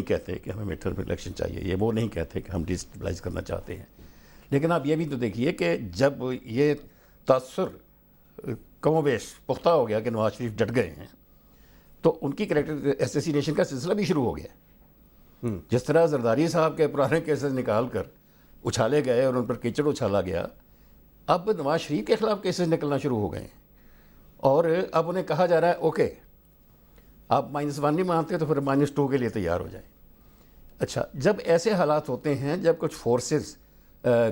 نہیں کہتے کہ ہمیں میڈ ٹرم الیکشن چاہیے، یہ وہ نہیں کہتے کہ ہم ڈیسٹیبلائز کرنا چاہتے ہیں. لیکن آپ یہ بھی تو دیکھیے کہ جب یہ تاثر کم و بیش پختہ ہو گیا کہ نواز شریف ڈٹ گئے ہیں تو ان کی کریکٹر ایسیسینیشن کا سلسلہ بھی شروع ہو گیا. جس طرح زرداری صاحب کے پرانے کیسز نکال کر اچھالے گئے اور ان پر کیچڑ اچھالا گیا، اب نواز شریف کے خلاف کیسز نکلنا شروع ہو گئے ہیں اور اب انہیں کہا جا رہا ہے اوکے آپ -1 نہیں مانتے تو پھر -2 کے لیے تیار ہو جائیں. اچھا، جب ایسے حالات ہوتے ہیں، جب کچھ فورسز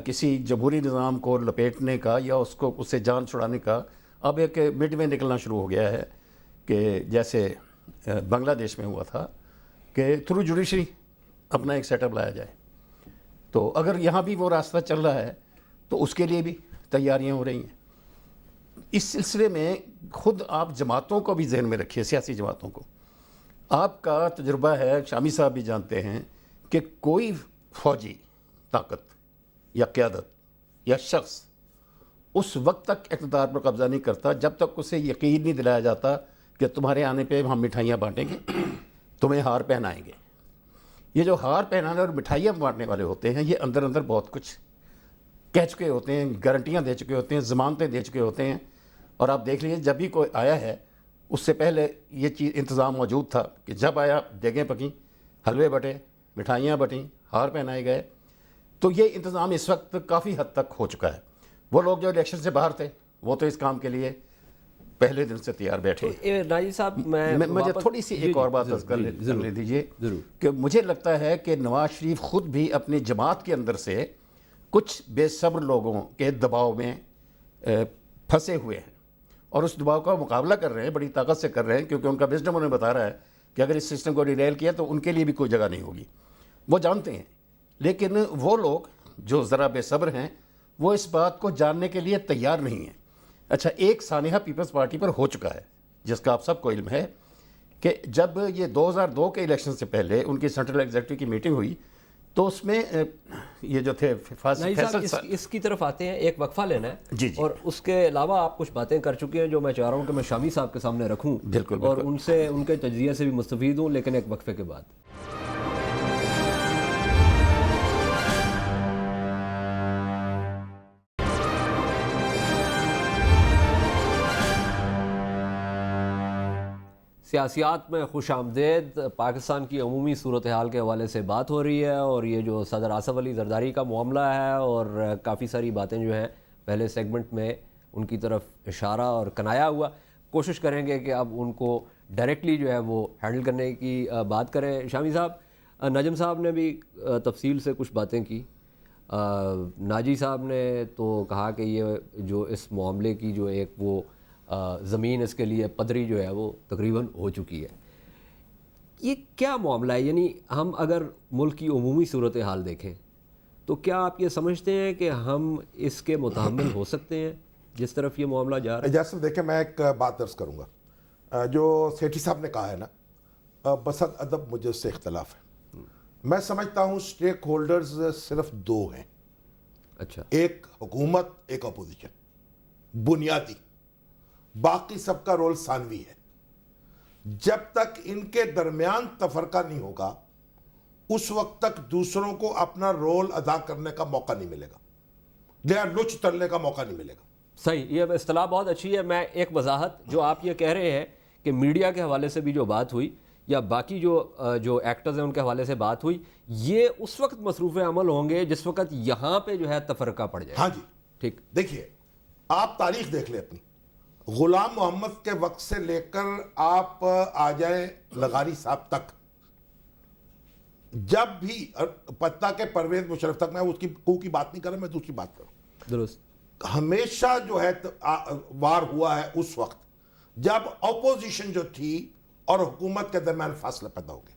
کسی جمہوری نظام کو لپیٹنے کا یا اس سے جان چھڑانے کا اب ایک مڈ میں نکلنا شروع ہو گیا ہے کہ جیسے بنگلہ دیش میں ہوا تھا کہ تھرو جوڈیشری اپنا ایک سیٹ اپ لایا جائے، تو اگر یہاں بھی وہ راستہ چل رہا ہے تو اس کے لیے بھی تیاریاں ہو رہی ہیں. اس سلسلے میں خود آپ جماعتوں کو بھی ذہن میں رکھیے، سیاسی جماعتوں کو. آپ کا تجربہ ہے، شامی صاحب بھی جانتے ہیں کہ کوئی فوجی طاقت یا قیادت یا شخص اس وقت تک اقتدار پر قبضہ نہیں کرتا جب تک اسے یقین نہیں دلایا جاتا کہ تمہارے آنے پہ ہم مٹھائیاں بانٹیں گے، تمہیں ہار پہنائیں گے. یہ جو ہار پہنانے اور مٹھائیاں بانٹنے والے ہوتے ہیں، یہ اندر اندر بہت کچھ کہہ چکے ہوتے ہیں، گارنٹیاں دے چکے ہوتے ہیں، ضمانتیں دے چکے ہوتے ہیں. اور آپ دیکھ لیجیے جب بھی کوئی آیا ہے اس سے پہلے یہ چیز انتظام موجود تھا کہ جب آیا دیگیں پکیں، حلوے بٹے، مٹھائیاں بٹیں، ہار پہنائے گئے. تو یہ انتظام اس وقت کافی حد تک ہو چکا ہے. وہ لوگ جو الیکشن سے باہر تھے وہ تو اس کام کے لیے پہلے دن سے تیار بیٹھے. ناجی صاحب مجھے تھوڑی سی ایک اور بات کر لے دیجیے کہ مجھے لگتا ہے کہ نواز شریف خود بھی اپنی جماعت کے اندر سے کچھ بے صبر لوگوں کے دباؤ میں پھنسے ہوئے ہیں اور اس دباؤ کا مقابلہ کر رہے ہیں، بڑی طاقت سے کر رہے ہیں، کیونکہ ان کا وزڈم انہیں بتا رہا ہے کہ اگر اس سسٹم کو ڈیریل کیا تو ان کے لیے بھی کوئی جگہ نہیں ہوگی. وہ جانتے ہیں، لیکن وہ لوگ جو ذرا بے صبر ہیں وہ اس بات کو جاننے کے لیے تیار نہیں ہیں. اچھا، ایک سانحہ پیپلز پارٹی پر ہو چکا ہے جس کا آپ سب کو علم ہے کہ جب یہ 2002 کے الیکشن سے پہلے ان کی سینٹرل ایگزیکٹو کی میٹنگ ہوئی تو اس میں یہ جو تھے اس کی طرف آتے ہیں، ایک وقفہ لینا ہے جی اور اس کے علاوہ آپ کچھ باتیں کر چکے ہیں جو میں چاہ رہا ہوں کہ میں شامی صاحب کے سامنے رکھوں اور ان سے ان کے تجزیے سے بھی مستفید ہوں، لیکن ایک وقفے کے بعد. سیاسیات میں خوش آمدید. پاکستان کی عمومی صورتحال کے حوالے سے بات ہو رہی ہے اور یہ جو صدر آصف علی زرداری کا معاملہ ہے اور کافی ساری باتیں جو ہیں پہلے سیگمنٹ میں ان کی طرف اشارہ اور کنایا ہوا. کوشش کریں گے کہ اب ان کو ڈائریکٹلی جو ہے وہ ہینڈل کرنے کی بات کریں. شامی صاحب، نجم صاحب نے بھی تفصیل سے کچھ باتیں کی. ناجی صاحب نے تو کہا کہ یہ جو اس معاملے کی جو ایک وہ زمین اس کے لیے پدری جو ہے وہ تقریباً ہو چکی ہے. یہ کیا معاملہ ہے؟ یعنی ہم اگر ملک کی عمومی صورتحال دیکھیں تو کیا آپ یہ سمجھتے ہیں کہ ہم اس کے متحمل ہو سکتے ہیں جس طرف یہ معاملہ جا رہا ہے؟ جیسے دیکھیں، میں ایک بات عرض کروں گا. جو سیٹھی صاحب نے کہا ہے نا، بسط ادب مجھے اس سے اختلاف ہے. میں سمجھتا ہوں اسٹیک ہولڈرز صرف 2 ہیں. اچھا، ایک حکومت، ایک اپوزیشن، بنیادی. باقی سب کا رول ثانوی ہے. جب تک ان کے درمیان تفرقہ نہیں ہوگا اس وقت تک دوسروں کو اپنا رول ادا کرنے کا موقع نہیں ملے گا، لچ تلنے کا موقع نہیں ملے گا. صحیح، یہ اصطلاح بہت اچھی ہے. میں ایک وضاحت، جو آپ یہ کہہ رہے ہیں کہ میڈیا کے حوالے سے بھی جو بات ہوئی یا باقی جو ایکٹرز ہیں ان کے حوالے سے بات ہوئی، یہ اس وقت مصروف عمل ہوں گے جس وقت یہاں پہ جو ہے تفرقہ پڑ جائے. ہاں جی، ٹھیک. دیکھیے، آپ تاریخ دیکھ لیں اپنی. غلام محمد کے وقت سے لے کر آپ آ جائیں لغاری صاحب تک، جب بھی پتہ کے پرویز مشرف تک، میں اس کی بات نہیں کر رہا، میں دوسری بات کروں. درست. ہمیشہ جو ہے وار ہوا ہے اس وقت جب اپوزیشن جو تھی اور حکومت کے درمیان فاصلہ پیدا ہو گیا.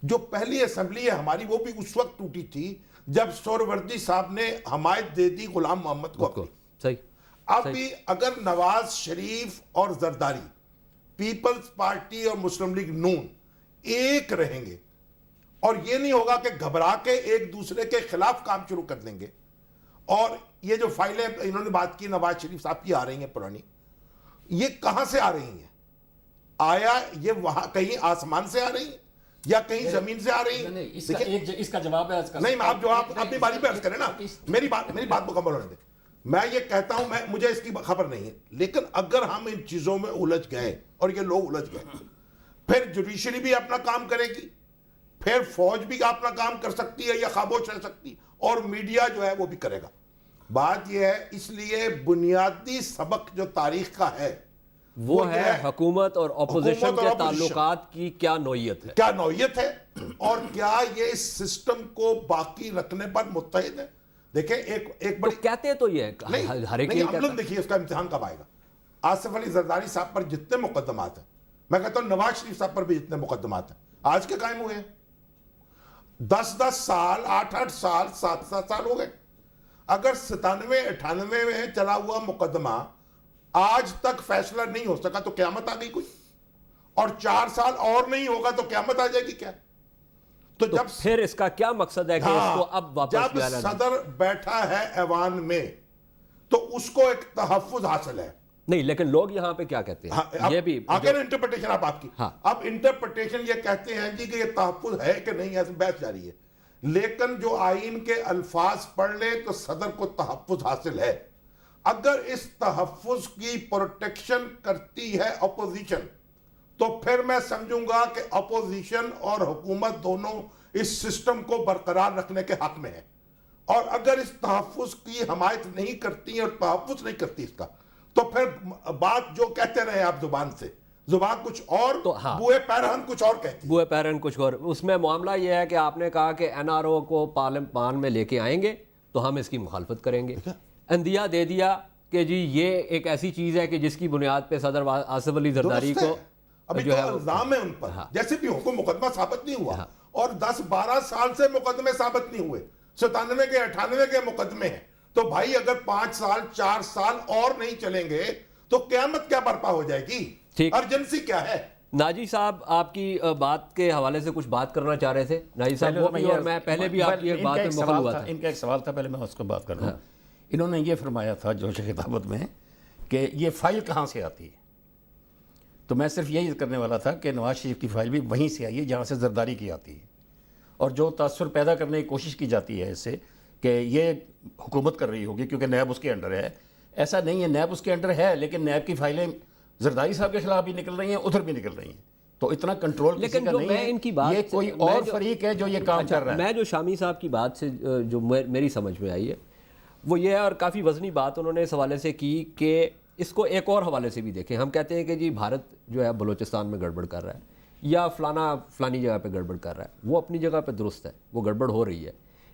جو پہلی اسمبلی ہے ہماری وہ بھی اس وقت ٹوٹی تھی جب سہروردی صاحب نے حمایت دے دی غلام محمد کو اپنی. صحیح. اب بھی اگر نواز شریف اور زرداری، پیپلز پارٹی اور مسلم لیگ نون ایک رہیں گے اور یہ نہیں ہوگا کہ گھبرا کے ایک دوسرے کے خلاف کام شروع کر دیں گے. اور یہ جو فائلیں انہوں نے بات کی نواز شریف صاحب کی آ رہی ہیں پرانی، یہ کہاں سے آ رہی ہیں؟ آیا یہ وہاں کہیں آسمان سے آ رہی ہیں یا کہیں زمین سے آ رہی ہیں؟ اس کا جواب ہے نہیں، آپ جواب اپنی باری پہ عرض کریں نا، میری بات مکمل ہونے دیں. میں یہ کہتا ہوں، مجھے اس کی خبر نہیں ہے، لیکن اگر ہم ان چیزوں میں الجھ گئے اور یہ لوگ الجھ گئے، پھر جوڈیشری بھی اپنا کام کرے گی، پھر فوج بھی اپنا کام کر سکتی ہے یا خاموش رہ سکتی ہے، اور میڈیا جو ہے وہ بھی کرے گا. بات یہ ہے، اس لیے بنیادی سبق جو تاریخ کا ہے وہ ہے حکومت اور اپوزیشن کے تعلقات کی کیا نوعیت ہے، کیا نوعیت ہے، اور کیا یہ اس سسٹم کو باقی رکھنے پر متحد ہے. دیکھیں ایک بڑی کہتے تو یہ ہر ایک عملاً دیکھیے اس کا امتحان کب آئے گا. آصف علی زرداری صاحب پر جتنے مقدمات ہیں، میں کہتا ہوں نواز شریف صاحب پر بھی جتنے مقدمات ہیں، آج کے قائم ہوئے ہیں. 10 سال 8 سال 7 سال ہو گئے. اگر 97-98 میں چلا ہوا مقدمہ آج تک فیصلہ نہیں ہو سکا تو قیامت آ گئی کوئی، اور 4 سال اور نہیں ہوگا تو قیامت آ جائے گی کیا؟ تو جب پھر اس کا کیا مقصد ہے کہ اس کو اب واپس جب صدر بیٹھا ہے ایوان میں تو اس کو ایک تحفظ حاصل ہے. نہیں، لیکن لوگ یہاں پہ کیا کہتے ہیں، یہ بھی آگے انٹرپریٹیشن آپ کی، اب انٹرپریٹیشن یہ کہتے ہیں جی کہ یہ تحفظ ہے کہ نہیں، ایسے بحث جاری ہے. لیکن جو آئین کے الفاظ پڑھ لے تو صدر کو تحفظ حاصل ہے. اگر اس تحفظ کی پروٹیکشن کرتی ہے اپوزیشن تو پھر میں سمجھوں گا کہ اپوزیشن اور حکومت دونوں اس سسٹم کو برقرار رکھنے کے حق میں ہے. اور اگر اس تحفظ کی حمایت نہیں کرتی اور تحفظ نہیں کرتی اس کا، تو پھر بات جو کہتے رہے آپ زبان سے، زبان کچھ اور، بوئے پیرہن کچھ اور کہتی ہے. بوئے پیرہن کچھ اور. اس میں معاملہ یہ ہے کہ آپ نے کہا کہ این آر او کو پارلیمان میں لے کے آئیں گے تو ہم اس کی مخالفت کریں گے. اندیا دے دیا کہ جی یہ ایک ایسی چیز ہے کہ جس کی بنیاد پہ صدر آصف علی زرداری کو ابھی تو الزام ہے ان پر، جیسے بھی ہو کوئی مقدمہ ثابت نہیں ہوا، اور 10-12 سال سے مقدمے ثابت نہیں ہوئے. 97 کے 98 کے مقدمے ہیں. تو بھائی اگر 5 سال 4 سال اور نہیں چلیں گے تو قیامت کیا برپا ہو جائے گی؟ ارجنسی کیا ہے؟ ناجی صاحب آپ کی بات کے حوالے سے کچھ بات کرنا چاہ رہے تھے. ناجی صاحب وہ بھی، اور میں پہلے بھی آپ کی ایک بات میں مخل ہوا تھا. ان کا ایک سوال تھا، پہلے میں اس کو بات کر رہا ہوں. انہوں نے یہ فرمایا تھا جوش خطابت میں کہ یہ فائل کہاں سے آتی ہے. تو میں صرف یہی کرنے والا تھا کہ نواز شریف کی فائل بھی وہیں سے آئی ہے جہاں سے زرداری کی آتی ہے. اور جو تاثر پیدا کرنے کی کوشش کی جاتی ہے اس سے کہ یہ حکومت کر رہی ہوگی کیونکہ نیب اس کے انڈر ہے، ایسا نہیں ہے. نیب اس کے انڈر ہے لیکن نیب کی فائلیں زرداری صاحب کے خلاف بھی نکل رہی ہیں، ادھر بھی نکل رہی ہیں. تو اتنا کنٹرول کسی کا نہیں ہے. یہ کوئی اور فریق ہے جو یہ کام کر رہا ہے. میں جو شامی صاحب کی بات سے جو میری سمجھ میں آئی ہے وہ یہ ہے، اور کافی وزنی بات انہوں نے اس حوالے سے کی کہ اس کو ایک اور حوالے سے بھی دیکھیں. ہم کہتے ہیں کہ جی بھارت جو ہے بلوچستان میں گڑبڑ کر رہا ہے یا فلانی جگہ پہ گڑبڑ کر رہا ہے. وہ اپنی جگہ پہ درست ہے، وہ گڑبڑ ہو رہی ہے،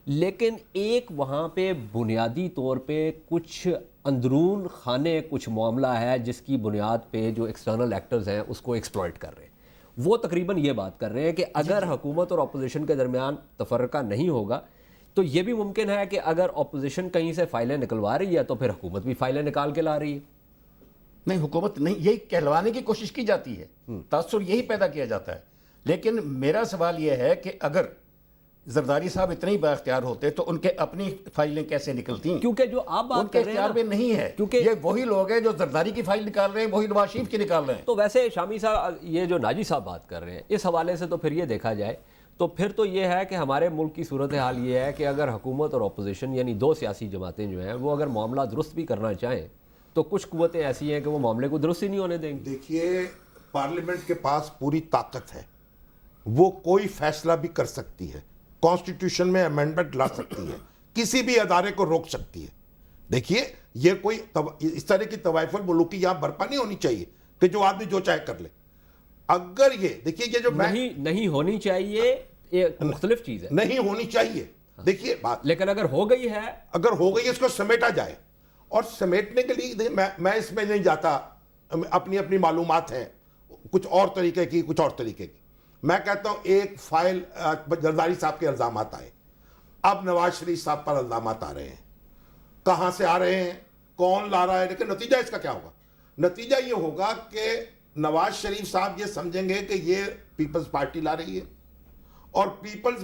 لیکن ایک وہاں پہ بنیادی طور پہ کچھ اندرون خانے کچھ معاملہ ہے جس کی بنیاد پہ جو ایکسٹرنل ایکٹرز ہیں اس کو ایکسپلائٹ کر رہے ہیں. وہ تقریباً یہ بات کر رہے ہیں کہ اگر حکومت اور اپوزیشن کے درمیان تفرقہ نہیں ہوگا تو یہ بھی ممکن ہے کہ اگر اپوزیشن کہیں سے فائلیں نکلوا رہی ہے تو پھر حکومت بھی فائلیں نکال کے لا رہی ہے. نہیں، حکومت نہیں، یہی کہلوانے کی کوشش کی جاتی ہے، تاثر یہی پیدا کیا جاتا ہے. لیکن میرا سوال یہ ہے کہ اگر زرداری صاحب اتنے ہی با اختیار ہوتے تو ان کے اپنی فائلیں کیسے نکلتی ہیں؟ کیونکہ جو آپ بات کر رہے ہیں اختیار میں نہیں ہے، کیونکہ یہ وہی لوگ ہیں جو زرداری کی فائل نکال رہے ہیں، وہی نواز شریف کی نکال رہے ہیں. تو ویسے شامی صاحب یہ جو ناجی صاحب بات کر رہے ہیں اس حوالے سے تو پھر یہ دیکھا جائے تو پھر تو یہ ہے کہ ہمارے ملک کی صورتحال یہ ہے کہ اگر حکومت اور اپوزیشن یعنی دو سیاسی جماعتیں جو ہیں وہ اگر معاملہ درست بھی کرنا چاہیں تو کچھ قوتیں ایسی ہیں کہ وہ معاملے کو درست ہی نہیں ہونے دیں گی. دیکھیے پارلیمنٹ کے پاس پوری طاقت ہے، وہ کوئی فیصلہ بھی کر سکتی ہے، کانسٹیٹیوشن میں امینڈمنٹ لا سکتی ہے، کسی بھی ادارے کو روک سکتی ہے. دیکھیے یہ کوئی اس طرح کی طوائف الملوکی یہاں برپا نہیں ہونی چاہیے کہ جو آدمی جو چاہے کر لے. اگر یہ دیکھیے یہ جو نہیں ہونی چاہیے ایک مختلف چیز ہے، نہیں ہونی چاہیے. دیکھیے بات، لیکن اگر ہو گئی ہے، اگر ہو گئی اس کو سمیٹا جائے. اور سمیٹنے کے لیے میں اس میں نہیں جاتا، اپنی اپنی معلومات ہیں کچھ اور طریقے کی کچھ اور طریقے کی. میں کہتا ہوں ایک فائل زرداری صاحب کے الزامات آئے، اب نواز شریف صاحب پر الزامات آ رہے ہیں. کہاں سے آ رہے ہیں، کون لا رہا ہے، لیکن نتیجہ اس کا کیا ہوگا؟ نتیجہ یہ ہوگا کہ نواز شریف صاحب یہ سمجھیں گے کہ یہ پیپلز پارٹی لا رہی ہے، اور پیپلز